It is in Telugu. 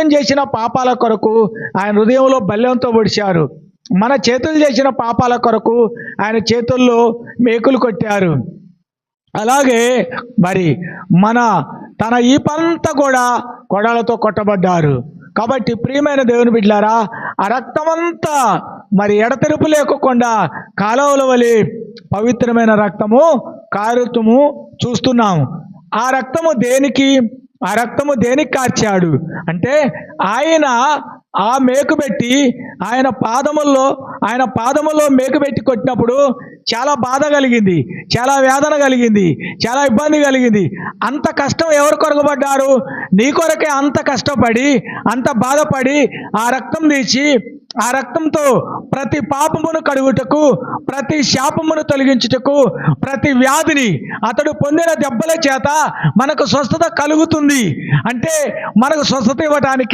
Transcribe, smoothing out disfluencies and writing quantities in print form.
చేసిన పాపాల కొరకు ఆయన హృదయంలో బల్లెంతో పొడిచారు. మన చేతులు చేసిన పాపాల కొరకు ఆయన చేతుల్లో మేకులు కొట్టారు. అలాగే మరి తన ఈపంతా కూడా కొడాలతో కొట్టబడ్డారు. కాబట్టి ప్రియమైన దేవుని బిడ్డలారా, ఆ రక్తమంతా మరి ఎడతెరుపు లేకుండా కాలువల వలె పవిత్రమైన రక్తము కారుతము చూస్తున్నాము. ఆ రక్తము దేనికి కార్చాడు అంటే, ఆయన ఆ మేకు పెట్టి ఆయన పాదముల్లో మేకు పెట్టి కొట్టినప్పుడు చాలా బాధ కలిగింది, చాలా వేదన కలిగింది, చాలా ఇబ్బంది కలిగింది. అంత కష్టం ఎవరు కొరకబడ్డారు? నీ కొరకే అంత కష్టపడి, అంత బాధపడి ఆ రక్తం తీసి, ఆ రక్తంతో ప్రతి పాపమును కడుగుటకు, ప్రతి శాపమును తొలగించుటకు, ప్రతి వ్యాధిని అతడు పొందిన దెబ్బల చేత మనకు స్వస్థత కలుగుతుంది. అంటే మనకు స్వస్థత ఇవ్వడానికి